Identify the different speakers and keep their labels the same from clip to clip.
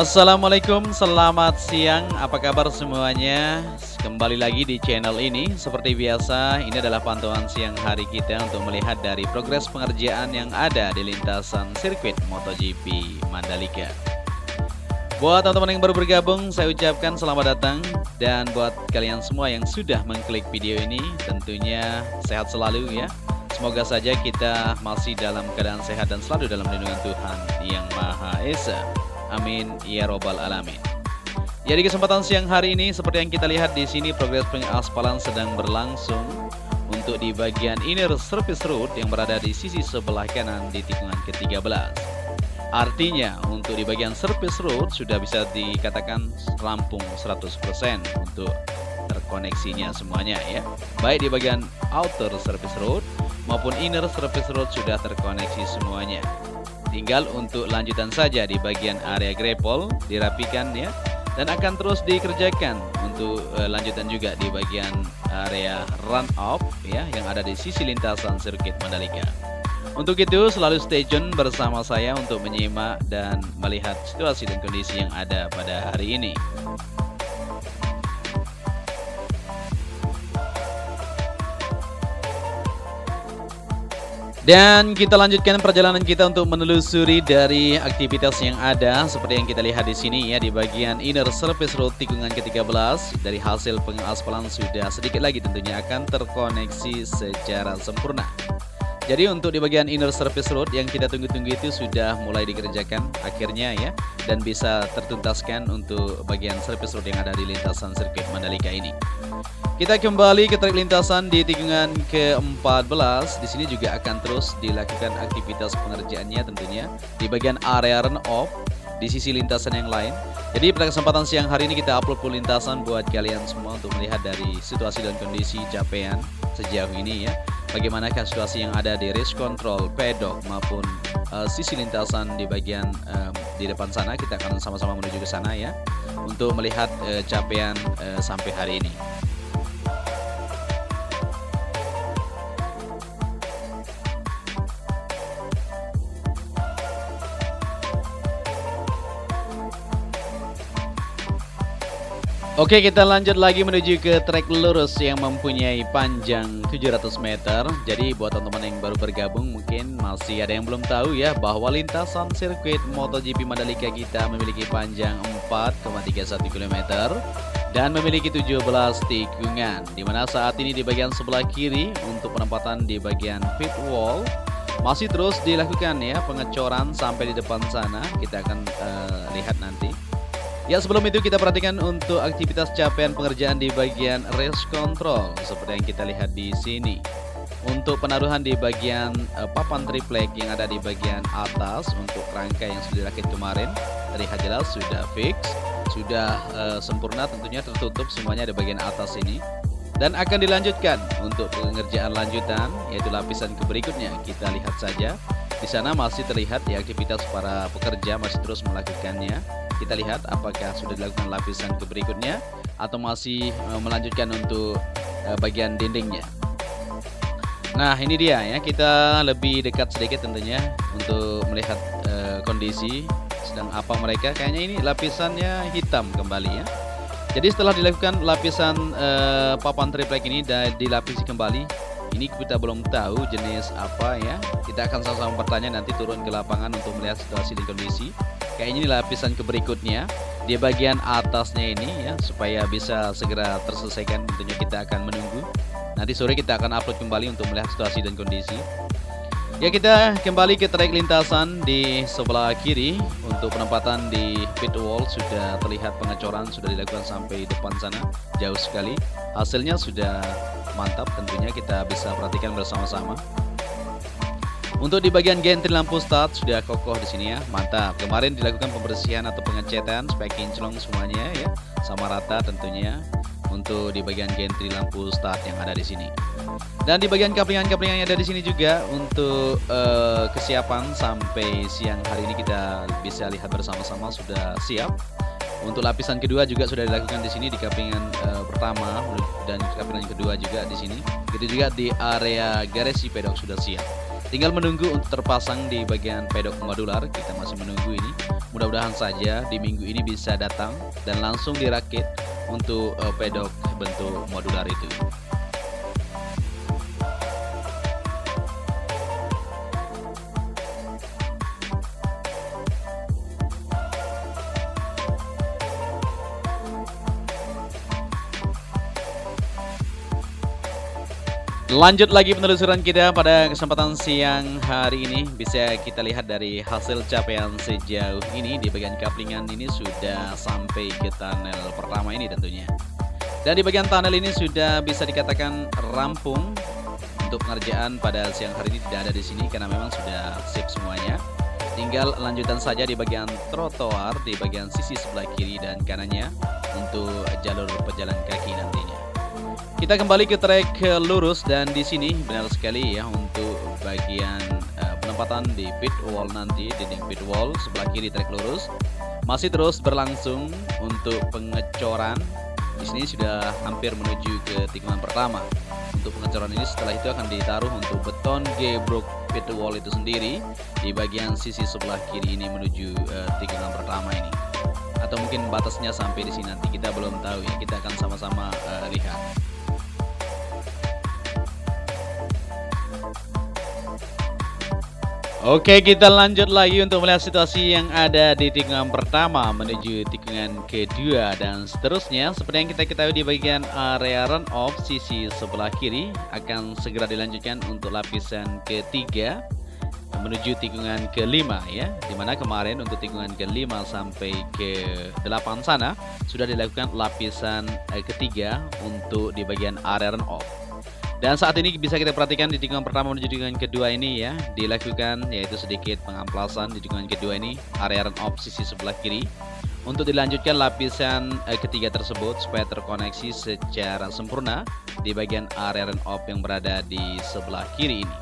Speaker 1: Assalamualaikum, selamat siang. Apa kabar semuanya? Kembali lagi di channel ini. Seperti biasa, ini adalah pantauan siang hari kita untuk melihat dari progres pengerjaan yang ada di lintasan sirkuit MotoGP Mandalika. Buat teman-teman yang baru bergabung, saya ucapkan selamat datang. Dan buat kalian semua yang sudah mengklik video ini, tentunya sehat selalu ya. Semoga saja kita masih dalam keadaan sehat dan selalu dalam lindungan Tuhan Yang Maha Esa. Amin ya robbal alamin. Ya, di kesempatan siang hari ini seperti yang kita lihat di sini, progres pengaspalan sedang berlangsung untuk di bagian inner surface road yang berada di sisi sebelah kanan di tikungan ke-13. Artinya untuk di bagian surface road sudah bisa dikatakan rampung 100% untuk terkoneksinya semuanya ya. Baik di bagian outer surface road maupun inner surface road sudah terkoneksi semuanya. Tinggal untuk lanjutan saja di bagian area grapple dirapikan ya, dan akan terus dikerjakan untuk lanjutan juga di bagian area run up ya yang ada di sisi lintasan sirkuit Mandalika. Untuk itu selalu stay tune bersama saya untuk menyimak dan melihat situasi dan kondisi yang ada pada hari ini. Dan kita lanjutkan perjalanan kita untuk menelusuri dari aktivitas yang ada seperti yang kita lihat di sini ya, di bagian inner surface road tikungan ke-13. Dari hasil pengaspalan sudah sedikit lagi tentunya akan terkoneksi secara sempurna. Jadi untuk di bagian inner surface road yang kita tunggu-tunggu itu sudah mulai dikerjakan akhirnya ya, dan bisa tertuntaskan untuk bagian surface road yang ada di lintasan sirkuit Mandalika ini. Kita kembali ke trek lintasan di tikungan ke-14. Di sini juga akan terus dilakukan aktivitas pengerjaannya tentunya di bagian area run off di sisi lintasan yang lain. Jadi pada kesempatan siang hari ini kita upload full lintasan buat kalian semua untuk melihat dari situasi dan kondisi capaian sejauh ini ya. Bagaimanakah situasi yang ada di race control, pedok maupun sisi lintasan di bagian di depan sana. Kita akan sama-sama menuju ke sana ya untuk melihat capaian sampai hari ini. Oke, kita lanjut lagi menuju ke trek lurus yang mempunyai panjang 700 meter. Jadi buat teman-teman yang baru bergabung mungkin masih ada yang belum tahu ya, bahwa lintasan sirkuit MotoGP Mandalika kita memiliki panjang 4,31 km dan memiliki 17 tikungan, dimana saat ini di bagian sebelah kiri untuk penempatan di bagian pit wall masih terus dilakukan ya pengecoran sampai di depan sana. Kita akan lihat nanti. Ya, sebelum itu kita perhatikan untuk aktivitas capaian pengerjaan di bagian race control seperti yang kita lihat di sini. Untuk penaruhan di bagian papan triplek yang ada di bagian atas untuk rangka yang sudah dirakit kemarin, terlihat jelas sudah fix, sudah sempurna tentunya, tertutup semuanya di bagian atas ini. Dan akan dilanjutkan untuk pengerjaan lanjutan yaitu lapisan ke berikutnya. Kita lihat saja di sana masih terlihat ya aktivitas para pekerja masih terus melakukannya. Kita lihat apakah sudah dilakukan lapisan ke berikutnya atau masih melanjutkan untuk bagian dindingnya. Nah, ini dia ya, kita lebih dekat sedikit tentunya untuk melihat kondisi sedang apa mereka. Kayaknya ini lapisannya hitam kembali ya. Jadi setelah dilakukan lapisan papan triplek ini dan dilapisi kembali, ini kita belum tahu jenis apa ya. Kita akan sama-sama bertanya nanti turun ke lapangan untuk melihat situasi dan kondisi. Kayaknya ini lapisan ke berikutnya di bagian atasnya ini ya, supaya bisa segera terselesaikan. Tentunya kita akan menunggu. Nanti sore kita akan upload kembali untuk melihat situasi dan kondisi. Ya, kita kembali ke trek lintasan di sebelah kiri. Untuk penempatan di pit wall sudah terlihat pengecoran sudah dilakukan sampai depan sana, jauh sekali. Hasilnya sudah mantap, tentunya kita bisa perhatikan bersama-sama. Untuk di bagian gantry lampu start sudah kokoh di sini ya, mantap. Kemarin dilakukan pembersihan atau pengecetan supaya kinclong semuanya ya sama rata tentunya untuk di bagian gantry lampu start yang ada di sini. Dan di bagian kaplingan-kaplingan yang ada di sini juga untuk kesiapan sampai siang hari ini kita bisa lihat bersama-sama sudah siap. Untuk lapisan kedua juga sudah dilakukan di sini di kaplingan pertama dan kaplingan kedua juga di sini. Begitu juga di area garasi pedok sudah siap. Tinggal menunggu untuk terpasang di bagian pedok modular. Kita masih menunggu ini. Mudah-mudahan saja di minggu ini bisa datang dan langsung dirakit untuk pedok bentuk modular itu. Lanjut lagi penelusuran kita pada kesempatan siang hari ini. Bisa kita lihat dari hasil capaian sejauh ini di bagian kaplingan ini sudah sampai ke tunnel pertama ini tentunya. Dan di bagian tunnel ini sudah bisa dikatakan rampung. Untuk pengerjaan pada siang hari ini tidak ada di sini karena memang sudah sip semuanya. Tinggal lanjutan saja di bagian trotoar di bagian sisi sebelah kiri dan kanannya untuk jalur pejalan kaki nantinya. Kita kembali ke trek lurus dan di sini benar sekali ya untuk bagian penempatan di pit wall nanti, dinding pit wall sebelah kiri trek lurus masih terus berlangsung untuk pengecoran. Di sini sudah hampir menuju ke tikungan pertama. Untuk pengecoran ini setelah itu akan ditaruh untuk beton gebrok pit wall itu sendiri di bagian sisi sebelah kiri ini menuju tikungan pertama ini. Atau mungkin batasnya sampai di sini nanti kita belum tahu ya. Kita akan sama-sama lihat. Oke, kita lanjut lagi untuk melihat situasi yang ada di tikungan pertama menuju tikungan kedua dan seterusnya. Seperti yang kita ketahui di bagian area run off sisi sebelah kiri akan segera dilanjutkan untuk lapisan ketiga menuju tikungan kelima ya. Dimana kemarin untuk tikungan kelima sampai ke 8 sana sudah dilakukan lapisan ketiga untuk di bagian area run off. Dan saat ini bisa kita perhatikan di tikungan pertama menuju tikungan kedua ini ya dilakukan yaitu sedikit pengamplasan di tikungan kedua ini area run off sisi sebelah kiri untuk dilanjutkan lapisan ketiga tersebut supaya terkoneksi secara sempurna di bagian area run off yang berada di sebelah kiri ini.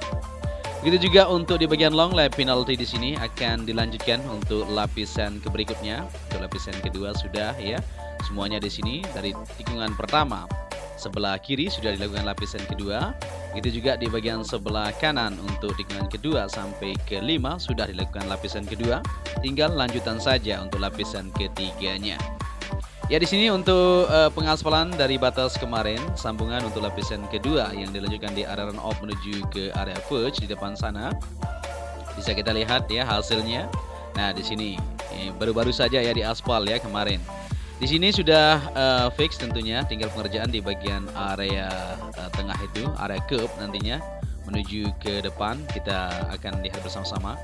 Speaker 1: Begitu juga untuk di bagian long lap penalty di sini akan dilanjutkan untuk lapisan berikutnya. Untuk lapisan kedua sudah ya semuanya di sini dari tikungan pertama. Sebelah kiri sudah dilakukan lapisan kedua. Begitu juga di bagian sebelah kanan untuk tikungan kedua sampai ke 5 sudah dilakukan lapisan kedua. Tinggal lanjutan saja untuk lapisan ketiganya. Ya di sini untuk pengaspalan dari batas kemarin sambungan untuk lapisan kedua yang dilanjutkan di area run off menuju ke area verge di depan sana. Bisa kita lihat ya hasilnya. Nah di sini baru-baru saja ya di aspal ya kemarin. Di sini sudah fix tentunya, tinggal pengerjaan di bagian area tengah itu, area curb nantinya menuju ke depan kita akan lihat bersama-sama.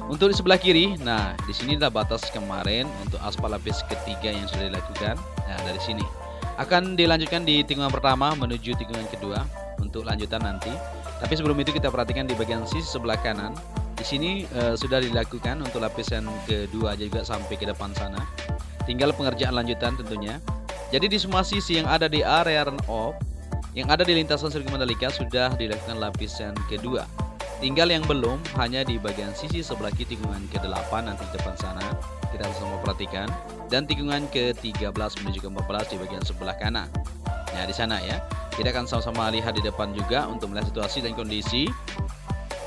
Speaker 1: Untuk di sebelah kiri, nah di sini adalah batas kemarin untuk aspal lapis ketiga yang sudah dilakukan. Nah dari sini akan dilanjutkan di tikungan pertama menuju tikungan kedua untuk lanjutan nanti. Tapi sebelum itu kita perhatikan di bagian sisi sebelah kanan. Di sini sudah dilakukan untuk lapisan kedua juga sampai ke depan sana. Tinggal pengerjaan lanjutan tentunya. Jadi di semua sisi yang ada di area run off, yang ada di lintasan sirkuit Mandalika sudah dilakukan lapisan kedua. Tinggal yang belum hanya di bagian sisi sebelah kiri tikungan ke-8 nanti di depan sana. Kita harus sama perhatikan. Dan tikungan ke-13 menuju ke-14 di bagian sebelah kanan. Nah di sana ya. Kita akan sama-sama lihat di depan juga untuk melihat situasi dan kondisi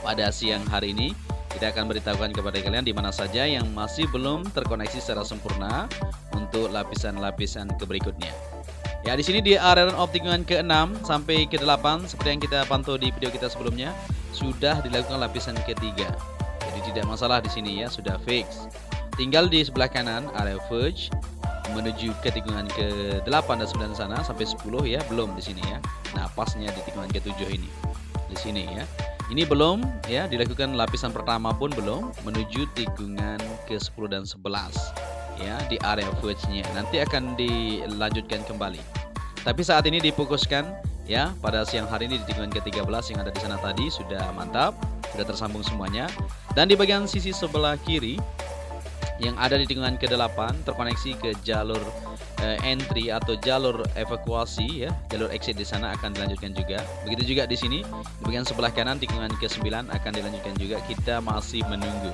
Speaker 1: pada siang hari ini. Kita akan beritahukan kepada kalian di mana saja yang masih belum terkoneksi secara sempurna untuk lapisan-lapisan berikutnya. Ya di sini di area run off tikungan ke-6 sampai ke-8 seperti yang kita pantau di video kita sebelumnya sudah dilakukan lapisan ketiga. Jadi tidak masalah di sini ya, sudah fix. Tinggal di sebelah kanan area verge menuju ke tikungan ke-8 dan 9 sana sampai 10 ya, belum di sini ya. Nah, pasnya di tikungan ke-7 ini. Di sini ya. Ini belum ya, dilakukan lapisan pertama pun belum menuju tikungan ke-10 dan 11 ya di area verge-nya. Nanti akan dilanjutkan kembali. Tapi saat ini difokuskan ya pada siang hari ini di tikungan ke-13 yang ada di sana tadi sudah mantap, sudah tersambung semuanya. Dan di bagian sisi sebelah kiri yang ada di tikungan ke-8 terkoneksi ke jalur entry atau jalur evakuasi ya, jalur exit di sana akan dilanjutkan juga. Begitu juga di sini di bagian sebelah kanan tikungan ke-9 akan dilanjutkan juga. Kita masih menunggu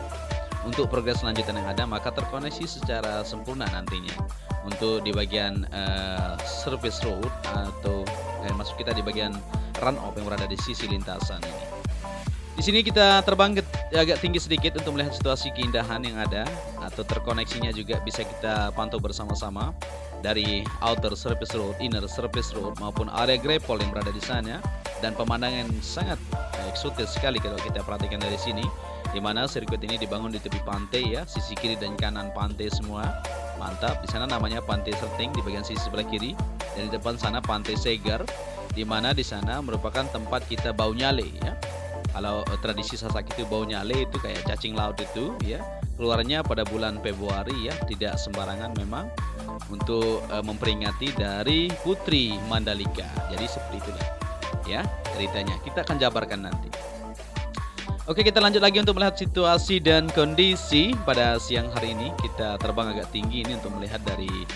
Speaker 1: untuk progres selanjutan yang ada, maka terkoneksi secara sempurna nantinya untuk di bagian service road atau masuk kita di bagian run off yang berada di sisi lintasan ini. Di Di sini kita terbang agak tinggi sedikit untuk melihat situasi keindahan yang ada atau terkoneksinya juga bisa kita pantau bersama-sama dari outer surface road, inner surface road maupun area grapple yang berada di sana, dan pemandangan sangat eksotis sekali kalau kita perhatikan dari sini, di mana sirkuit ini dibangun di tepi pantai ya, sisi kiri dan kanan pantai semua. Mantap, di sana namanya Pantai Serting di bagian sisi sebelah kiri, dan di depan sana Pantai Segar, di mana di sana merupakan tempat kita bau nyale ya. Kalau tradisi Sasak itu bau nyale itu kayak cacing laut itu ya, keluarnya pada bulan Februari ya, tidak sembarangan memang, untuk memperingati dari Putri Mandalika. Jadi seperti itu ya ceritanya. Kita akan jabarkan nanti. Oke, kita lanjut lagi untuk melihat situasi dan kondisi pada siang hari ini. Kita terbang agak tinggi ini untuk melihat dari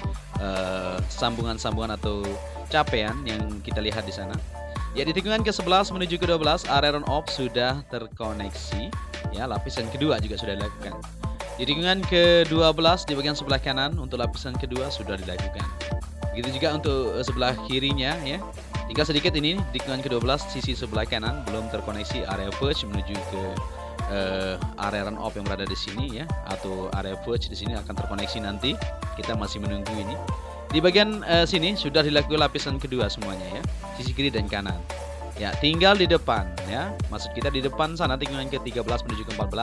Speaker 1: sambungan-sambungan atau capaian yang kita lihat di sana. Ya, di tikungan ke-11 menuju ke-12 area run off sudah terkoneksi. Ya, lapisan kedua juga sudah dilakukan. Di tikungan ke-12 di bagian sebelah kanan untuk lapisan kedua sudah dilakukan. Begitu juga untuk sebelah kirinya ya. Tinggal sedikit ini tikungan ke-12 sisi sebelah kanan belum terkoneksi area verge menuju ke area run off yang berada di sini ya, atau area verge di sini akan terkoneksi nanti. Kita masih menunggu ini. Di bagian sini sudah dilakukan lapisan kedua semuanya ya, sisi kiri dan kanan. Ya, tinggal di depan ya. Maksud kita di depan sana tikungan ke-13 menuju ke-14.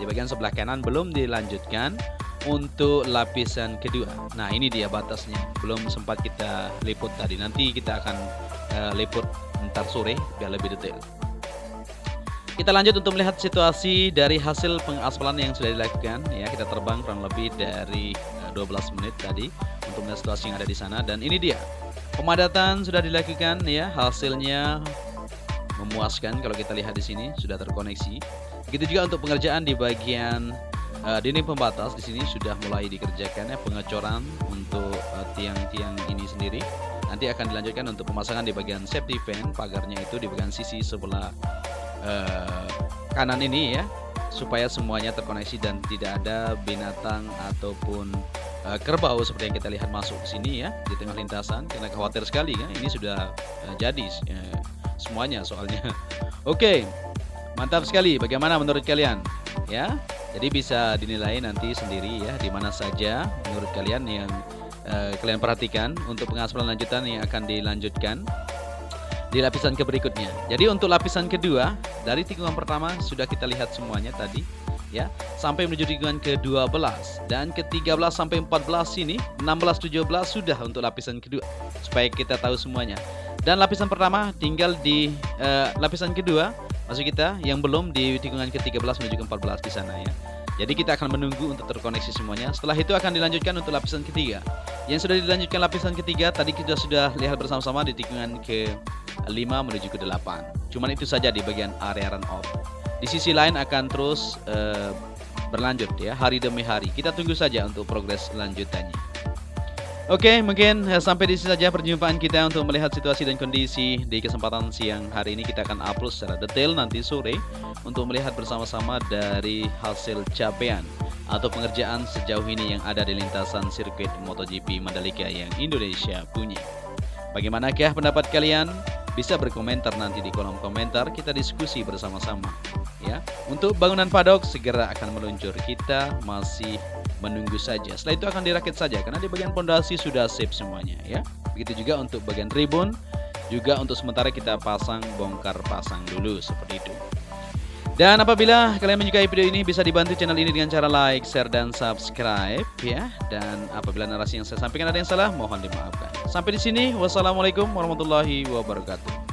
Speaker 1: Di bagian sebelah kanan belum dilanjutkan untuk lapisan kedua. Nah, ini dia batasnya. Belum sempat kita liput tadi. Nanti kita akan liput ntar sore biar lebih detail. Kita lanjut untuk melihat situasi dari hasil pengaspalan yang sudah dilakukan ya. Kita terbang kurang lebih dari 12 menit tadi untuk melihat situasi yang ada di sana, dan ini dia pemadatan sudah dilakukan ya, hasilnya memuaskan kalau kita lihat di sini sudah terkoneksi. Begitu juga untuk pengerjaan di bagian dinding pembatas di sini sudah mulai dikerjakan ya, pengecoran untuk tiang-tiang ini sendiri. Nanti akan dilanjutkan untuk pemasangan di bagian safety fan, pagarnya itu di bagian sisi sebelah kanan ini ya, supaya semuanya terkoneksi dan tidak ada binatang ataupun kerbau seperti yang kita lihat masuk ke sini ya di tengah lintasan, karena khawatir sekali ya, ini sudah jadi semuanya soalnya. Oke, mantap sekali. Bagaimana menurut kalian ya? Jadi bisa dinilai nanti sendiri ya, di mana saja menurut kalian yang kalian perhatikan untuk pengaspalan lanjutan yang akan dilanjutkan di lapisan berikutnya. Jadi untuk lapisan kedua dari tikungan pertama sudah kita lihat semuanya tadi ya, sampai menuju tikungan ke-12 dan ke-13 sampai 14 ini, 16 17 sudah untuk lapisan kedua, supaya kita tahu semuanya. Dan lapisan pertama tinggal di lapisan kedua maksud kita yang belum di tikungan ke-13 menuju ke-14 di sana ya. Jadi kita akan menunggu untuk terkoneksi semuanya. Setelah itu akan dilanjutkan untuk lapisan ketiga. Yang sudah dilanjutkan lapisan ketiga tadi kita sudah lihat bersama-sama di tikungan ke-5 menuju ke-8. Cuman itu saja di bagian area run off. Di sisi lain akan terus berlanjut ya, hari demi hari. Kita tunggu saja untuk progres lanjutannya. Oke, mungkin sampai di sini saja perjumpaan kita untuk melihat situasi dan kondisi di kesempatan siang hari ini. Kita akan upload secara detail nanti sore untuk melihat bersama-sama dari hasil capaian atau pengerjaan sejauh ini yang ada di lintasan sirkuit MotoGP Mandalika yang Indonesia punya. Bagaimanakah pendapat kalian? Bisa berkomentar nanti di kolom komentar, kita diskusi bersama-sama ya. Untuk bangunan paddock segera akan meluncur, kita masih menunggu saja. Setelah itu akan dirakit saja karena di bagian pondasi sudah sip semuanya ya. Begitu juga untuk bagian ribbon, juga untuk sementara kita pasang bongkar pasang dulu seperti itu. Dan apabila kalian menyukai video ini, bisa dibantu channel ini dengan cara like, share, dan subscribe ya. Dan apabila narasi yang saya sampaikan ada yang salah, mohon dimaafkan. Sampai di sini, wassalamualaikum warahmatullahi wabarakatuh.